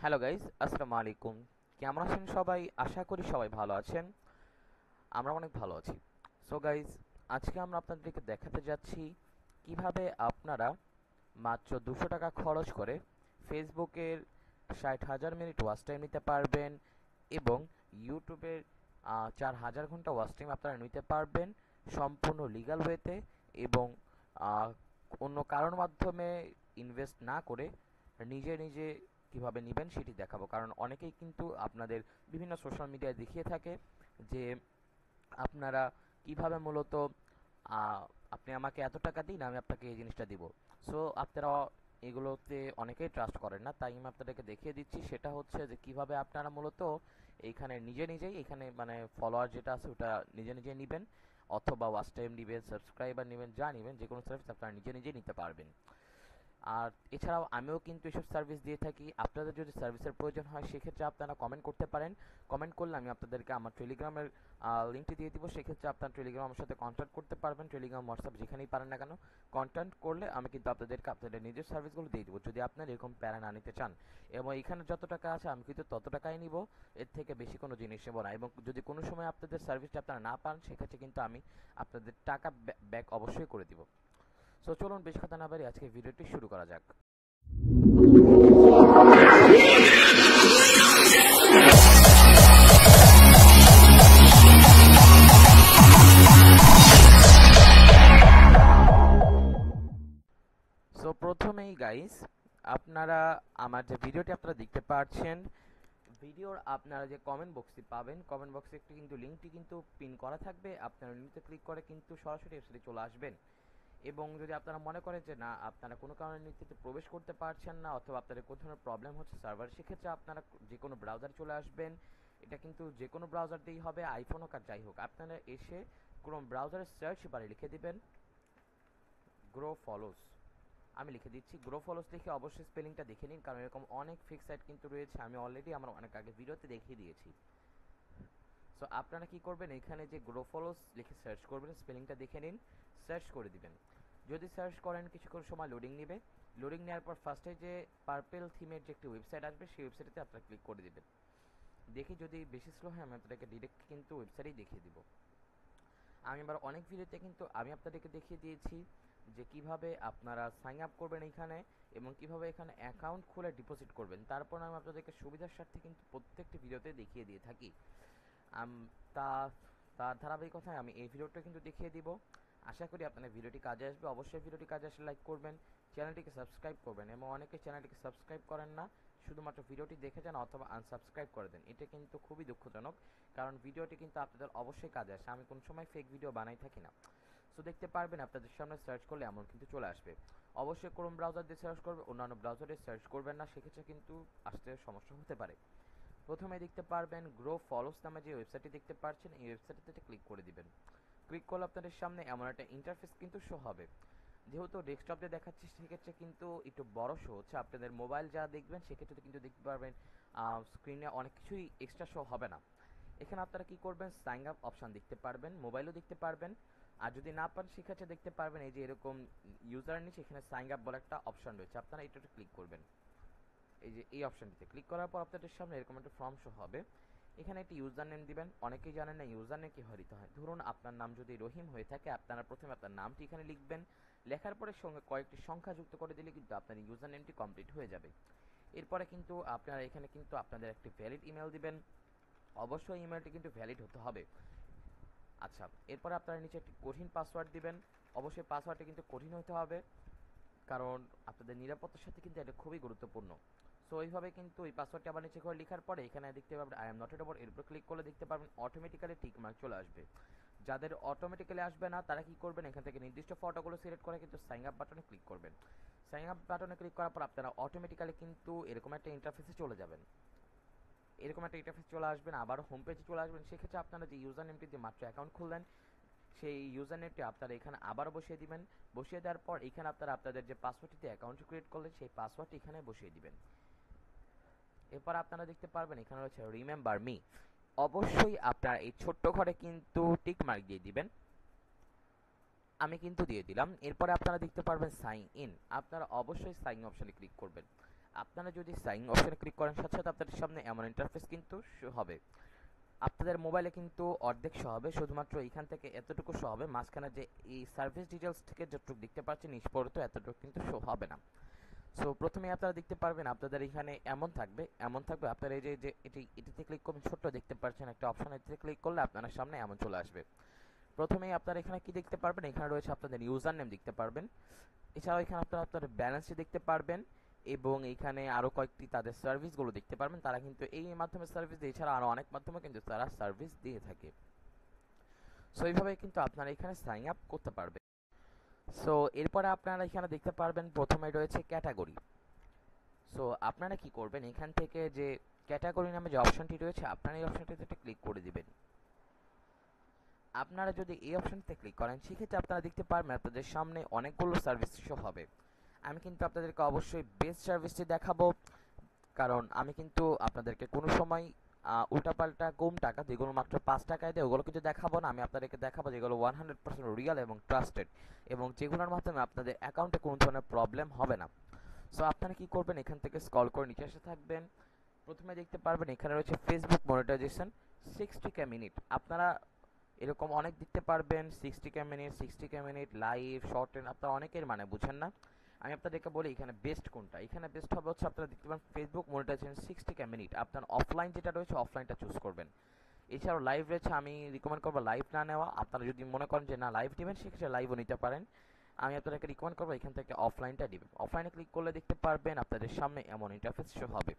Hello guys, আসসালামু আলাইকুম। কেমন আছেন সবাই? আশা করি সবাই ভালো আছেন। আমরা অনেক ভালো আছি। সো গাইস, আজকে আমরা আপনাদেরকে দেখাতে যাচ্ছি কিভাবে আপনারা মাত্র 200 টাকা খরচ করে ফেসবুকের 60,000 মিনিট ওয়াচ টাইম নিতে পারবেন এবং ইউটিউবের 4,000 ঘন্টা ওয়াচ টাইম আপনারা নিতে পারবেন সম্পূর্ণ লিগ্যাল ওয়েতে এবং আহ, অন্য কারোর মাধ্যমে ইনভেস্ট না করে নিজে নিজে কিভাবে নেবেন সেটি দেখাবো। কারণ অনেকেই কিন্তু আপনাদের বিভিন্ন সোশ্যাল মিডিয়ায় দেখিয়ে থাকে যে আপনারা কিভাবে মূলত আহ, আপনি আমাকে এত টাকা দিন, আমি আপনাকে এই জিনিসটা দিব। সো আপনারা এগুলোতে অনেকেই ট্রাস্ট করেন না, তাই আমি আপনাদেরকে দেখিয়ে দিচ্ছি। সেটা হচ্ছে যে কিভাবে আপনারা মূলত এইখানে নিজে নিজেই এখানে মানে ফলোয়ার যেটা আছে ওটা নিজে নিজে নেবেন, অথবা ওয়াচ টাইম নেবেন, সাবস্ক্রাইবার নেবেন, যা নেবেন যে কোনো সার্ভিস আপনারা নিজে নিজেই নিতে পারবেন। আর এছাড়াও আমিও কিন্তু এসব সার্ভিস দিয়ে থাকি। আপনাদের যদি সার্ভিসের প্রয়োজন হয় সেক্ষেত্রে আপনারা কমেন্ট করতে পারেন। কমেন্ট করলে আমি আপনাদেরকে আমার টেলিগ্রামের লিঙ্কটি দিয়ে দিব। সেক্ষেত্রে আপনার টেলিগ্রাম আমার সাথে কন্ট্যাক্ট করতে পারবেন। টেলিগ্রাম, হোয়াটসঅ্যাপ যেখানেই পারেন না কেন, কন্ট্যাক্ট করলে আমি কিন্তু আপনাদেরকে আপনাদের নিজের সার্ভিসগুলো দিয়ে দিব, যদি আপনারা এরকম প্যারা না নিতে চান। এবং এখানে যত টাকা আছে আমি কিন্তু তত টাকাই নিব, এর থেকে বেশি কোনো জিনিস নেব না। এবং যদি কোনো সময় আপনাদের সার্ভিসটা আপনারা না পান সেক্ষেত্রে কিন্তু আমি আপনাদের টাকা ব্যাক অবশ্যই করে দিব। সো চলুন বেশি কথা না বাড়ি আজকে ভিডিওটি শুরু করা যাক। সো প্রথমেই গাইস, আপনারা আমার যে ভিডিওটি আপনারা দেখতে পাচ্ছেন, ভিডিওর আপনারা যে কমেন্ট বক্সটি পাবেন, কমেন্ট বক্সে একটি কিন্তু লিঙ্কটি কিন্তু পিন করা থাকবে। আপনারা লিঙ্কতে ক্লিক করে কিন্তু সরাসরি ওয়েবসাইটে চলে আসবেন। এবং যদি আপনারা মনে করেন যে না, আপনারা কোনো কারণে লিঙ্কটিতে প্রবেশ করতে পারছেন না, অথবা আপনাদের কোনো ধরনের প্রবলেম হচ্ছে সার্ভার, সেক্ষেত্রে আপনারা যে কোনো ব্রাউজারে চলে আসবেন। এটা কিন্তু যে কোনো ব্রাউজার দিয়েই হবে, আইফোন হোক আর যাই হোক। আপনারা এসে ক্রোম ব্রাউজারের সার্চ বারে লিখে দিবেন গ্রো ফলোস। আমি লিখে দিচ্ছি গ্রো ফলোস। লিখে অবশ্যই স্পেলিংটা দেখে নিন, কারণ এরকম অনেক ফিক্স সাইট কিন্তু রয়েছে, আমি অলরেডি আমার অনেক আগে ভিডিওতে দেখিয়ে দিয়েছি। সো আপনারা কি করবেন, এখানে যে গ্রো ফলোস লিখে সার্চ করবেন, স্পেলিংটা দেখে নিন, সার্চ করে দিবেন। যদি সার্চ করেন কিছুক্ষণ সময় লোডিং নেবে। লোডিং নেওয়ার পর ফার্স্টে যে পার্পেল থিমের যে একটি ওয়েবসাইট আসবে সেই ওয়েবসাইটে আপনারা ক্লিক করে দিবেন। দেখি যদি বেশি স্লো হয় আমি আপনাদেরকে ডিরেক্ট কিন্তু ওয়েবসাইটেই দেখিয়ে দিব। আমি এবার অনেক ভিডিওতে কিন্তু আমি আপনাদেরকে দেখিয়ে দিয়েছি যে কিভাবে আপনারা সাইন আপ করবেন এইখানে, এবং কিভাবে এখানে অ্যাকাউন্ট খুলে ডিপোজিট করবেন। তারপর আমি আপনাদেরকে সুবিধার স্বার্থে কিন্তু প্রত্যেকটি ভিডিওতে দেখিয়ে দিয়ে থাকি। তা তার ধারাবাহিকতায় আমি এই ভিডিওটা কিন্তু দেখিয়ে দিব। আশা করি আপনাদের ভিডিওটি কাজে আসবে। অবশ্যই ভিডিওটি কাজে আসলে লাইক করবেন, চ্যানেলটিকে সাবস্ক্রাইব করবেন। এবং অনেকে চ্যানেলটিকে সাবস্ক্রাইব করেন না, শুধুমাত্র ভিডিওটি দেখে যান অথবা আনসাবস্ক্রাইব করে দেন। এটা কিন্তু খুবই দুঃখজনক, কারণ ভিডিওটি কিন্তু আপনাদের অবশ্যই কাজে আসে। আমি কোন সময় ফেক ভিডিও বানাই থাকি না। সো দেখতে পারবেন আপনাদের সামনে সার্চ করলে এমন কিন্তু চলে আসবে। অবশ্যই ক্রোম ব্রাউজার দিয়ে সার্চ করবে, অন্যান্য ব্রাউজারে সার্চ করবেন না, সেক্ষেত্রে কিন্তু আসতে সমস্যা হতে পারে। প্রথমে দেখতে পারবেন গ্রো ফলোস নামে যে ওয়েবসাইটটি দেখতে পাচ্ছেন, এই ওয়েবসাইটটিতে ক্লিক করে দিবেন। ক্লিক করলে আপনাদের সামনে এমন একটা ইন্টারফেস কিন্তু শো হবে। যেহেতু ডেস্কটপ দিয়ে দেখাচ্ছি সেক্ষেত্রে কিন্তু একটু বড় শো হচ্ছে। আপনাদের মোবাইল যা দেখবেন সেক্ষেত্রে কিন্তু দেখতে পারবেন স্ক্রিনে অনেক কিছুই এক্সট্রা শো হবে না। এখানে আপনারা কি করবেন, সাইন আপ অপশন দেখতে পারবেন, মোবাইলও দেখতে পারবেন। আর যদি না পান সেক্ষেত্রে দেখতে পারবেন এই যে এরকম ইউজার নিচে এখানে সাইন আপ বলে একটা অপশন রয়েছে, আপনারা এটাতে ক্লিক করবেন। এই যে এই অপশনটিতে ক্লিক করার পর আপনাদের সামনে এরকম একটা ফর্ম শো হবে। এখানে একটি ইউজার নেম দিবেন। অনেকেই জানেন না ইউজার নেম কীভাবে দিতে হয়। ধরুন আপনার নাম যদি রহিম হয়ে থাকে, আপনারা প্রথমে আপনার নামটি এখানে লিখবেন। লেখার পরে সঙ্গে কয়েকটি সংখ্যা যুক্ত করে দিলে কিন্তু আপনার ইউজার নেমটি কমপ্লিট হয়ে যাবে। এরপরে কিন্তু আপনারা এখানে কিন্তু আপনাদের একটি ভ্যালিড ইমেল দিবেন। অবশ্যই ইমেলটি কিন্তু ভ্যালিড হতে হবে। আচ্ছা, এরপরে আপনারা নিচে একটি কঠিন পাসওয়ার্ড দিবেন। অবশ্যই পাসওয়ার্ডটি কিন্তু কঠিন হতে হবে, কারণ আপনাদের নিরাপত্তার সাথে কিন্তু এটা খুবই গুরুত্বপূর্ণ। সো এইভাবে কিন্তু এই পাসওয়ার্ডটি আবার নিচে করে লেখার পরে এখানে দেখতে পাবেন I am not a robot, এর উপর ক্লিক করলে দেখতে পাবেন অটোমেটিক্যালি টিক মার্ক চলে আসবে। যাদের অটোমেটিক্যালি আসবে না তারা কি করবেন, এখান থেকে নির্দিষ্ট ফটোগুলো সিলেক্ট করে কিন্তু সাইন আপ বাটনে ক্লিক করবেন। সাইন আপ বাটনে ক্লিক করার পর আপনারা অটোমেটিক্যালি কিন্তু এরকম একটা ইন্টারফেসে চলে যাবেন। এরকম একটা ইন্টারফেস চলে আসবেন, আবার হোম পেজে চলে আসবেন। সেক্ষেত্রে আপনারা যে ইউজার নেমটি দিয়ে মাত্র অ্যাকাউন্ট খুললেন সেই ইউজার নেমটি আপনারা এখানে আবার বসিয়ে দিবেন। বসিয়ে দেওয়ার পর এখানে আপনারা আপনাদের যে পাসওয়ার্ডটি দিয়ে অ্যাকাউন্ট ক্রিয়েট করলেন সেই পাসওয়ার্ডটি এখানে বসিয়ে দিবেন। এরপর আপনারা দেখতে পারবেন এখানে রয়েছে রিমেম্বার মি। অবশ্যই আপনারা এই ছোট্ট ঘরে কিন্তু টিক মার্ক দিয়ে দিবেন। আমি কিন্তু দিয়ে দিলাম। এরপরে আপনারা দেখতে পারবেন সাইন ইন, আপনারা অবশ্যই সাইন অপশনে ক্লিক করবেন। আপনারা যদি সাইন অপশনে ক্লিক করেন সাথে সাথে আপনাদের সামনে এমন ইন্টারফেস কিন্তু শো হবে। আপনাদের মোবাইলে কিন্তু অর্ধেক শো হবে, শুধুমাত্র এখান থেকে এতটুকু শো হবে, মাঝখানে যে এই সার্ভিস ডিটেলস থেকে যতটুকু দেখতে পাচ্ছেন নিচ পর্যন্ত এতটুকু কিন্তু শো হবে না। সো প্রথমে আপনারা দেখতে পারবেন আপনাদের এখানে এমন থাকবে আপনারা এই যে এটিতে ক্লিক করবেন, ছোট্ট দেখতে পাচ্ছেন একটা অপশন, এটিতে ক্লিক করলে আপনার সামনে এমন চলে আসবে। প্রথমেই আপনারা এখানে কি দেখতে পারবেন, এখানে রয়েছে আপনাদের ইউজার নেম দেখতে পারবেন, এছাড়াও এখানে আপনারা আপনাদের ব্যালেন্সটি দেখতে পারবেন এবং এখানে আরও কয়েকটি তাদের সার্ভিসগুলো দেখতে পারবেন। তারা কিন্তু এই মাধ্যমে সার্ভিস দিয়ে, এছাড়া আরও অনেক মাধ্যমে কিন্তু তারা সার্ভিস দিয়ে থাকে। সো এইভাবে কিন্তু আপনারা এখানে সাইন আপ করতে পারবেন। সো এরপরে আপনারা এখানে দেখতে পারবেন প্রথমে রয়েছে ক্যাটাগরি। সো আপনারা কি করবেন, এখান থেকে যে ক্যাটাগরি নামে যে অপশনটি রয়েছে আপনারা এই অপশনটিতে ক্লিক করে দিবেন। আপনারা যদি এই অপশনটিতে ক্লিক করেন সেক্ষেত্রে আপনারা দেখতে পারবেন আপনাদের সামনে অনেকগুলো সার্ভিস শো হবে। আমি কিন্তু আপনাদেরকে অবশ্যই বেস্ট সার্ভিসটি দেখাবো, কারণ আমি কিন্তু আপনাদেরকে কোনো সময় উল্টাপাল্টা কম টাকা যেগুলো মাত্র 5 টাকায় দেয় ওগুলো কিন্তু দেখাবো না। আমি আপনাদেরকে দেখাবো যেগুলো 100% রিয়েল এবং ট্রাস্টেড, এবং যেগুলোর মাধ্যমে আপনাদের অ্যাকাউন্টে কোনো ধরনের প্রবলেম হবে না। সো আপনারা কি করবেন, এখান থেকে স্ক্রল করে নিচে এসে থাকবেন, প্রথমে দেখতে পারবেন এখানে রয়েছে ফেসবুক মনিটাইজেশন 60K মিনিট। আপনারা এরকম অনেক দেখতে পারবেন 60K minute, 60K minute, live, short train, আপনারা অনেকের মানে বুঝেন না। আমি আপনাদেরকে বলি এখানে বেস্ট কোনটা। এখানে বেস্ট হবে হচ্ছে আপনারা দেখতে পাবেন ফেসবুক মনিটাইজেশন 60K মিনিট। আপনার অফলাইন যেটা রয়েছে অফলাইনটা চুজ করবেন। এছাড়াও লাইভ রয়েছে, আমি রিকমেন্ড করবো লাইভ না নেওয়া। আপনারা যদি মনে করেন যে না লাইভ নেবেন সেক্ষেত্রে লাইভও নিতে পারেন। আমি আপনাদেরকে রিকমেন্ড করবো এখান থেকে অফলাইনটা নেবেন। অফলাইনে ক্লিক করলে দেখতে পারবেন আপনাদের সামনে এমন ইন্টারফেস শো হবে।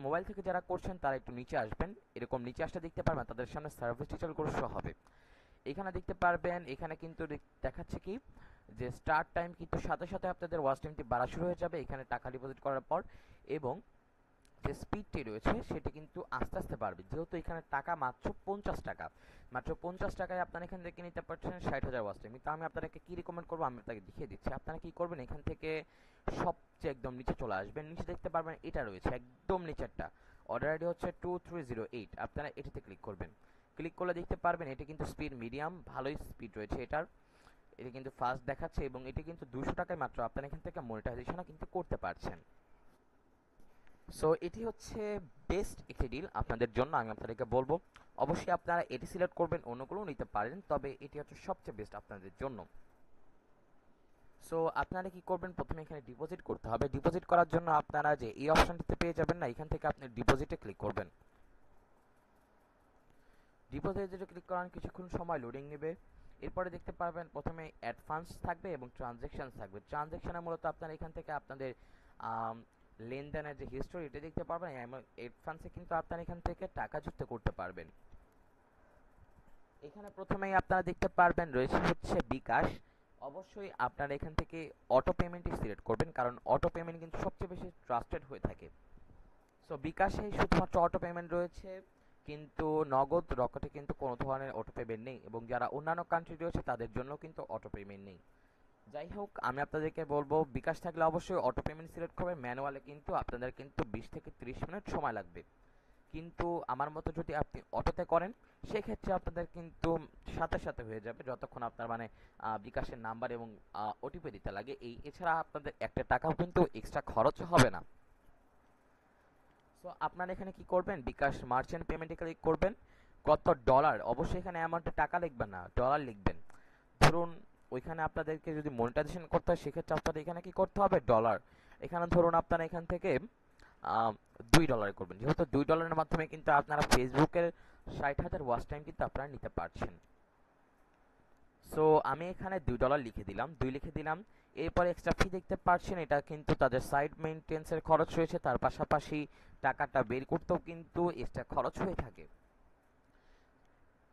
মোবাইল থেকে যারা করছেন তারা একটু নিচে আসবেন, এরকম নিচে আসতে দেখতে পারবেন তাদের সামনে সার্ভিস ডিটেলগুলো শো হবে। এখানে দেখতে পারবেন এখানে কিন্তু দেখাচ্ছে কি যে স্টার্ট টাইম কিন্তু সাথে সাথে আপনাদের ওয়াচ টাইমটি বাড়া শুরু হয়ে যাবে এখানে টাকা ডিপোজিট করার পর, এবং যে স্পিডটি রয়েছে সেটি কিন্তু আস্তে আস্তে বাড়বে। যেহেতু এখানে টাকা মাত্র 50 টাকা, মাত্র 50 টাকায় আপনারা এখান থেকে নিতে পারছেন 60,000 ওয়াচ টাইম। তা আমি আপনাদেরকে কি রিকমেন্ড করবো আমি আপনাকে দেখিয়ে দিচ্ছি। আপনারা কি করবেন, এখান থেকে সবচেয়ে একদম নিচে চলে আসবেন, নিচে দেখতে পারবেন এটা রয়েছে একদম নিচেরটা, অর্ডার আইডি হচ্ছে 2308। আপনারা এটিতে ক্লিক করবেন। ক্লিক করলে দেখতে পারবেন এটি কিন্তু স্পিড মিডিয়াম, ভালোই স্পিড রয়েছে এটার, এটা কিন্তু ফাস্ট দেখাচ্ছে এবং এটি কিন্তু 200 টাকায় মাত্র আপনারা এখান থেকে মনিটাইজেশনও কিন্তু করতে পারছেন। সো এটি হচ্ছে বেস্ট একটি ডিল আপনাদের জন্য, আমি আপনাদেরকে বলবো অবশ্যই আপনারা এটি সিলেক্ট করবেন, অন্যগুলো নিতে পারেন, তবে এটি হচ্ছে সবচেয়ে বেস্ট আপনাদের জন্য। সো আপনারা কি করবেন, প্রথমে এখানে ডিপোজিট করতে হবে। ডিপোজিট করার জন্য আপনারা যে এই অপশনটিতে পেয়ে যাবেন না, এখান থেকে আপনি ডিপোজিটে ক্লিক করবেন। ডিপোজিটে ক্লিক করার কিছুক্ষণ সময় লোডিং নেবে। এরপরে দেখতে পারবেন প্রথমে অ্যাডভান্স থাকবে এবং ট্রানজ্যাকশন থাকবে। ট্রানজ্যাকশনে মূলত আপনারা এখান থেকে আপনাদের লেনদেনের যে হিস্টোরি এটা দেখতে পারবেন, এবং অ্যাডভান্সে কিন্তু আপনারা এখান থেকে টাকা যুক্ত করতে পারবেন। এখানে প্রথমেই আপনারা দেখতে পারবেন রয়েছে হচ্ছে বিকাশ। অবশ্যই আপনারা এখান থেকে অটো পেমেন্টই সিলেক্ট করবেন, কারণ অটো পেমেন্ট কিন্তু সবচেয়ে বেশি ট্রাস্টেড হয়ে থাকে। সো বিকাশে শুধুমাত্র অটো পেমেন্ট রয়েছে, কিন্তু নগদ রকেটে কিন্তু কোনো ধরনের অটো পেমেন্ট নেই, এবং যারা অন্যান্য কান্ট্রি রয়েছে তাদের জন্য কিন্তু অটো পেমেন্ট নেই। যাই হোক, আমি আপনাদেরকে বলবো বিকাশ থাকলে অবশ্যই অটো পেমেন্ট সিলেক্ট করবেন। ম্যানুয়ালে কিন্তু আপনাদের কিন্তু 20 থেকে 30 মিনিট সময় লাগবে, কিন্তু আমার মতো যদি আপনি অটোতে করেন সেক্ষেত্রে আপনাদের কিন্তু সাথে সাথে হয়ে যাবে, যতক্ষণ আপনার মানে বিকাশের নাম্বার এবং ওটিপি দিতে লাগে। এছাড়া আপনাদের একটা টাকাও কিন্তু এক্সট্রা খরচ হবে না। সো আপনারা এখানে কি করবেন, বিকাশ মার্চেন্ট পেমেন্টে ক্লিক করবেন। কত ডলার, অবশ্যই এখানে অ্যামাউন্টে টাকা লিখবেন না, ডলার লিখবেন। ধরুন ওইখানে আপনাদেরকে যদি মনিটাইজেশন করতে হয় সেক্ষেত্রে আপনাদের এখানে কি করতে হবে, ডলার। এখানে ধরুন আপনারা এখান থেকে $2 করবেন, যেহেতু $2 মাধ্যমে কিন্তু আপনারা ফেসবুকের 60,000 ওয়াচ টাইম কিন্তু আপনারা নিতে পারছেন। সো আমি এখানে $2 লিখে দিলাম, 2 লিখে দিলাম। এরপরে এক্সট্রা ফি দেখতে পাচ্ছেন, এটা কিন্তু তাদের সাইট মেইনটেন্সের খরচ রয়েছে, তার পাশাপাশি টাকাটা বের করতেও কিন্তু এক্সট্রা খরচ হয়ে থাকে।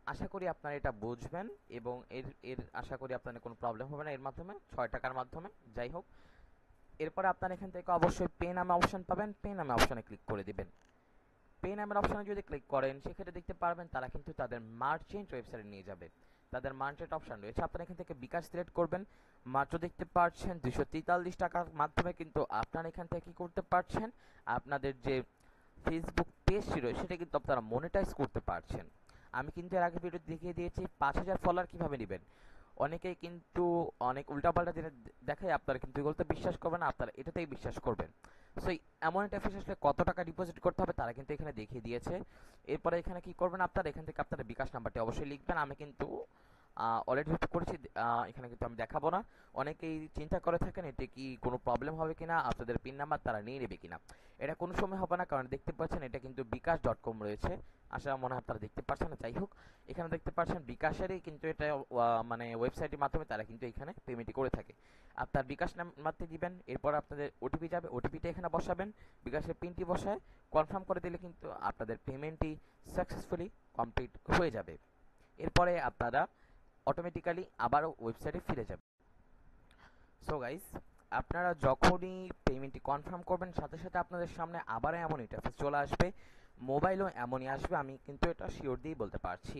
আশা করি আপনারা এটা বুঝবেন এবং এর এর আশা করি আপনাদের কোনো প্রবলেম হবে না এর মাধ্যমে, 6 টাকার মাধ্যমে। যাই হোক, এরপরে আপনারা এখান থেকে অবশ্যই পে নামে অপশন পাবেন, পে নামে অপশনে ক্লিক করে দিবেন। পে নামের অপশনে যদি ক্লিক করেন সেক্ষেত্রে দেখতে পারবেন তারা কিন্তু তাদের মার্চেন্ট ওয়েবসাইটে নিয়ে যাবে। তাদের মার্চেন্ট অপশন রয়েছে, আপনারা এখান থেকে বিকাশ সিলেক্ট করবেন। মাত্র দেখতে পাচ্ছেন 243 টাকার মাধ্যমে কিন্তু আপনারা এখান থেকে কি করতে পারছেন, আপনাদের যে ফেসবুক পেজটি রয়েছে সেটা কিন্তু আপনারা মনিটাইজ করতে পারছেন। আমি কিন্তু এর আগে ভিডিও দেখিয়ে দিয়েছি 5000 ফলোয়ার কিভাবে নেবেন। অনেকেই কিন্তু অনেক উল্টাপাল্টা জিনিস দেখায়, আপনারা কিন্তু এগুলোতে বিশ্বাস করবেন না, আপনারা এটাতেই বিশ্বাস করবেন। সো এমন ইন্টারফেস আসলে কত টাকা ডিপোজিট করতে হবে তারা কিন্তু এখানে দেখিয়ে দিয়েছে। এরপরে এখানে কি করবেন আপনারা, এখান থেকে আপনারা বিকাশ নাম্বারটি অবশ্যই লিখবেন। আমি কিন্তু অলরেডি যেহেতু করেছি, এখানে কিন্তু আমি দেখাবো না। অনেকেই চিন্তা করে থাকেন এতে কি কোনো প্রবলেম হবে কিনা, আপনাদের পিন নাম্বার তারা নিয়ে নেবে কিনা। এটা কোনো সময় হবে না, কারণ দেখতে পাচ্ছেন এটা কিন্তু বিকাশ.com রয়েছে। আসলে মনে হয় আপনারা দেখতে পাচ্ছেন না, যাই হোক এখানে দেখতে পাচ্ছেন বিকাশেরই কিন্তু এটা মানে ওয়েবসাইটের মাধ্যমে তারা কিন্তু এখানে পেমেন্টটি করে থাকে। আপনার বিকাশ নাম্বারটি দিবেন, এরপর আপনাদের ওটিপি যাবে, ওটিপিটা এখানে বসাবেন, বিকাশের পিনটি বসায় কনফার্ম করে দিলে কিন্তু আপনাদের পেমেন্টটি সাকসেসফুলি কমপ্লিট হয়ে যাবে। এরপরে আপনারা অটোমেটিক্যালি আবারও ওয়েবসাইটে ফিরে যাবেন। সো গাইস, আপনারা যখনই পেমেন্টটি কনফার্ম করবেন সাথে সাথে আপনাদের সামনে আবার এমন ইন্টারফেস চলে আসবে, মোবাইলও এমনই আসবে, আমি কিন্তু এটা শিওর দিয়েই বলতে পারছি।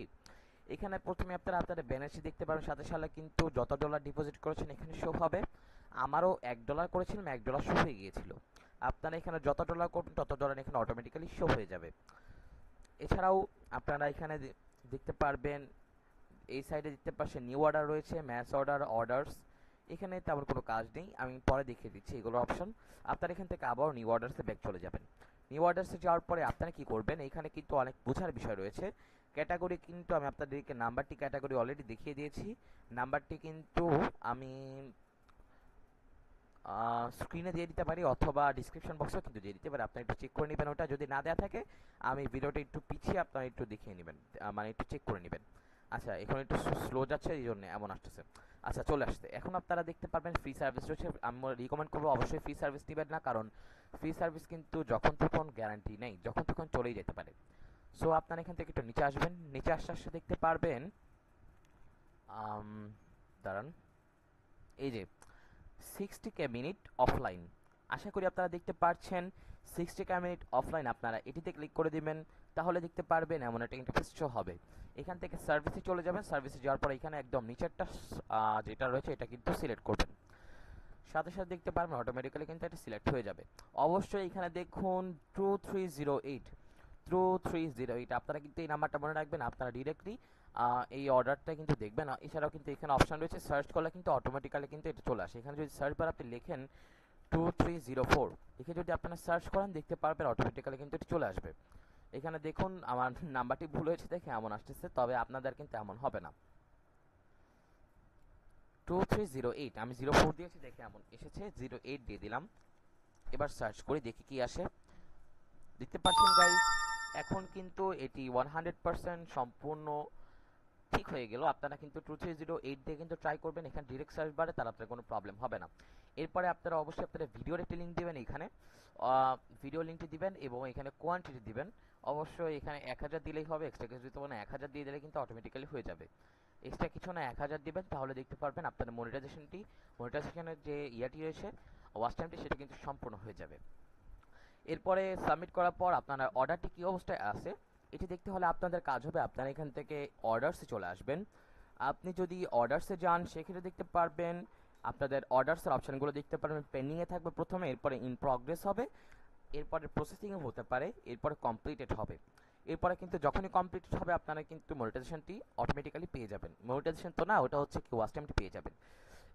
এখানে প্রথমে আপনারা আপনাদের ব্যালেন্সটি দেখতে পাবেন, সাথে সাথে কিন্তু যত ডলার ডিপোজিট করেছেন এখানে শো হবে। আমারও $1 করেছিলাম, $1 শো হয়ে গিয়েছিল। আপনারা এখানে যত ডলার করবেন তত ডলার এখানে অটোমেটিক্যালি শো হয়ে যাবে। এছাড়াও আপনারা এখানে দেখতে পারবেন, এই সাইডে দেখতে পাচ্ছেন নিউ অর্ডার রয়েছে, ম্যাচ অর্ডার, অর্ডারস। এখানে তেমন কোনো কাজ নেই, আমি পরে দেখিয়ে দিচ্ছি এগুলো অপশন। আপনারা এখান থেকে আবার নিউ অর্ডারসে ব্যাক চলে যাবেন। নিউ অর্ডারসে যাওয়ার পরে আপনারা কি করবেন, এখানে কিন্তু অনেক বোঝার বিষয় রয়েছে। ক্যাটাগরি কিন্তু আমি আপনাদেরকে নাম্বারটি ক্যাটাগরি অলরেডি দেখিয়ে দিয়েছি। নাম্বারটি কিন্তু আমি স্ক্রিনে দিয়ে দিতে পারি অথবা ডিসক্রিপশন বক্সেও কিন্তু দিয়ে দিতে পারি, আপনারা একটু চেক করে নেবেন। ওটা যদি না দেওয়া থাকে আমি ভিডিওটা একটু পিছিয়ে আপনারা একটু দেখিয়ে নেবেন, মানে একটু চেক করে নেবেন। আচ্ছা, এখন একটু স্লো যাচ্ছে এই জন্য এমন আসতেছে। আচ্ছা, চলে আসছে। এখন আপনারা দেখতে পারবেন ফ্রি সার্ভিস রয়েছে। আমি রিকমেন্ড করবো অবশ্যই ফ্রি সার্ভিস নেবেন না, কারণ ফ্রি সার্ভিস কিন্তু যখন তখন গ্যারান্টি নেই, যখন তখন চলেই যেতে পারে। সো আপনারা এখান থেকে একটু নিচে আসবেন, নিচে আসতে দেখতে পারবেন দাঁড়ান, এই যে 60K মিনিট অফলাইন। আশা করি আপনারা দেখতে পাচ্ছেন 60K মিনিট অফলাইন। আপনারা এটিতে ক্লিক করে দিবেন, তাহলে দেখতে পারবেন এমন একটা ইন্টারফেস শো হবে। এখান থেকে সার্ভিসে চলে যাবেন, সার্ভিসে যাওয়ার পর এখানে একদম নিচেরটা যেটা রয়েছে এটা কিন্তু সিলেক্ট করবেন। সাথে সাথে দেখতে পারবেন অটোমেটিক্যালি কিন্তু এটা সিলেক্ট হয়ে যাবে। অবশ্যই এখানে দেখুন 2308 আপনারা কিন্তু এই নাম্বারটা মনে রাখবেন। আপনারা ডিরেক্টলি এই অর্ডারটা কিন্তু দেখবেন। এছাড়াও কিন্তু এখানে অপশন রয়েছে, সার্চ করলে কিন্তু অটোমেটিক্যালি কিন্তু এটা চলে আসে। এখানে যদি সার্চ বার আপনি লেখেন 2304 লিখে যদি আপনারা সার্চ করেন দেখতে পারবেন অটোমেটিক্যালি কিন্তু এটা চলে আসবে। এখানে দেখুন আমার নাম্বারটি ভুল হয়েছে দেখে এমন আসতেছে, তবে আপনাদের কিন্তু এমন হবে না। 2308, আমি 04 দিয়েছি দেখে এমন এসেছে, 08 দিয়ে দিলাম। এবার সার্চ করে দেখি কি আসে। দেখতে পাচ্ছেন গাইস, এখন কিন্তু এটি 100% সম্পূর্ণ ঠিক হয়ে গেল। আপনারা কিন্তু 2308 দিয়ে কিন্তু ট্রাই করবেন, এখানে ডিরেক্ট সার্চ বারে তার আপনার কোনো প্রবলেম হবে না। এরপরে আপনারা অবশ্যই আপনারা ভিডিওর একটি লিঙ্ক দিবেন, এখানে ভিডিও লিঙ্কটি দিবেন এবং এখানে কোয়ান্টিটি দিবেন। অবশ্যই এখানে 1000 দিলেই হবে, এক্সট্রা কিছু দিতে হবে না। 1000 দিয়ে দিলে কিন্তু অটোমেটিক্যালি হয়ে যাবে। এক্সট্রা কিছু না, 1000 দিবেন, তাহলে দেখতে পারবেন আপনাদের মনিটাইজেশনের যে ইয়াটি রয়েছে, ওয়াচ টাইমটি, সেটা কিন্তু সম্পূর্ণ হয়ে যাবে। এরপরে সাবমিট করার পর আপনারা অর্ডারটি কী অবস্থায় আছে এটি দেখতে হলে আপনাদের কাজ হবে আপনারা এখান থেকে অর্ডারসে চলে আসবেন। আপনি যদি অর্ডারসে যান সেক্ষেত্রে দেখতে পারবেন আপনাদের অর্ডারসের অপশানগুলো দেখতে পারবেন। পেন্ডিংয়ে থাকবে প্রথমে, এরপরে ইন প্রগ্রেস হবে, এরপরে প্রসেসিংও হতে পারে, এরপরে কমপ্লিটেড হবে। এরপরে কিন্তু যখনই কমপ্লিটেড হবে আপনারা কিন্তু মনিটাইজেশনটি অটোমেটিক্যালি পেয়ে যাবেন। মনিটাইজেশন তো না, ওটা হচ্ছে কি ওয়াচ টাইমটি পেয়ে যাবেন।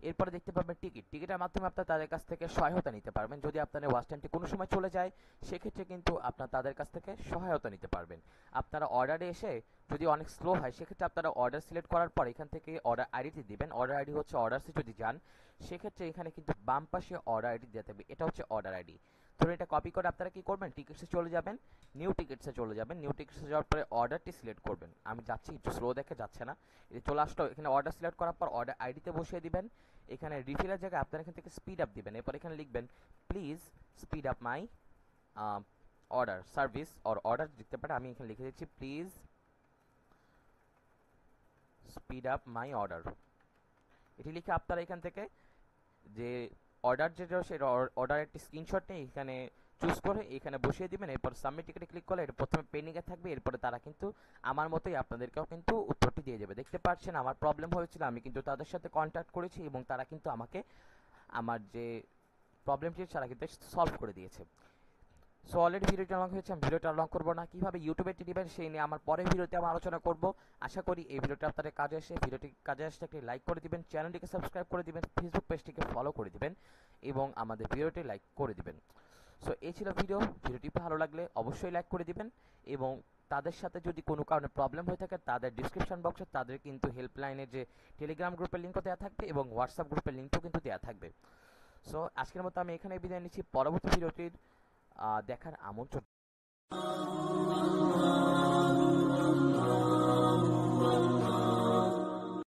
এরপরে দেখতে পাবেন টিকিটের মাধ্যমে আপনারা তাদের কাছ থেকে সহায়তা নিতে পারবেন। যদি আপনাদের ওয়াচ টাইমটি কোনো সময় চলে যায় সেক্ষেত্রে কিন্তু আপনারা তাদের কাছ থেকে সহায়তা নিতে পারবেন। আপনারা অর্ডারে এসে যদি অনেক স্লো হয় সেক্ষেত্রে আপনারা অর্ডার সিলেক্ট করার পর এখান থেকে অর্ডার আইডিটি দিবেন। অর্ডার আইডি হচ্ছে অর্ডারসে যদি যান সেক্ষেত্রে এখানে কিন্তু বাম পাশে অর্ডার আইডি দিতে হবে, এটা হচ্ছে অর্ডার আইডি। ধরুন এটা কপি করে আপনারা কি করবেন, টিকিটসে চলে যাবেন, নিউ টিকিটসে চলে যাবেন। নিউ টিকিটসে যাওয়ার পরে অর্ডারটি সিলেক্ট করবেন। আমি যাচ্ছি, একটু স্লো দেখে যাচ্ছে না, এটা চলে আসলো। এখানে অর্ডার সিলেক্ট করার পর অর্ডার আইডিতে বসিয়ে দিবেন। এখানে রিফিলের জায়গায় আপনারা এখান থেকে স্পিড আপ দিবেন। এরপর এখানে লিখবেন please speed up my order service or order লিখতে পারে। আমি এখানে লিখে দিচ্ছি please speed up my order. এটি লিখে আপনারা এখান থেকে যে অর্ডার যেটা সেটা অর্ডারের একটি স্ক্রিনশট নিয়ে এখানে চুজ করে এখানে বসিয়ে দিবেন। এরপর সাবমিট টিকেটে ক্লিক করলে এটা প্রথমে পেন্ডিংয়ে থাকবে, এরপরে তারা কিন্তু আমার মতোই আপনাদেরকেও কিন্তু উত্তরটি দিয়ে যাবে। দেখতে পাচ্ছেন আমার প্রবলেম হয়েছিল, আমি কিন্তু তাদের সাথে কন্ট্যাক্ট করেছি এবং তারা কিন্তু আমাকে আমার যে প্রবলেমটি তারা কিন্তু সলভ করে দিয়েছে। সো অলরেডি ভিডিওটা লং হয়েছে, আমি ভিডিওটা লং করবো না। কীভাবে ইউটিউবে টি দিবেন সেই নিয়ে আমার পরের ভিডিওতে আমি আলোচনা করব। আশা করি এই ভিডিওটা আপনাদের কাজে আসে। ভিডিওটি কাজে আসলে একটি লাইক করে দিবেন, চ্যানেলটিকে সাবস্ক্রাইব করে দিবেন, ফেসবুক পেজটিকে ফলো করে দিবেন এবং আমাদের ভিডিওটি লাইক করে দিবেন। সো এই ছিল ভিডিওটি ভালো লাগলে অবশ্যই লাইক করে দিবেন, এবং তাদের সাথে যদি কোনো কারণে প্রবলেম হয়ে থাকে তাদের ডিসক্রিপশন বক্সে তাদের কিন্তু হেল্পলাইনের যে টেলিগ্রাম গ্রুপের লিঙ্কও দেওয়া থাকবে এবং হোয়াটসঅ্যাপ গ্রুপের লিঙ্কও কিন্তু দেওয়া থাকবে। সো আজকের মতো আমি এখানে বিদায় নিচ্ছি, পরবর্তী ভিডিওটির দেখার আমন্ত্রণ।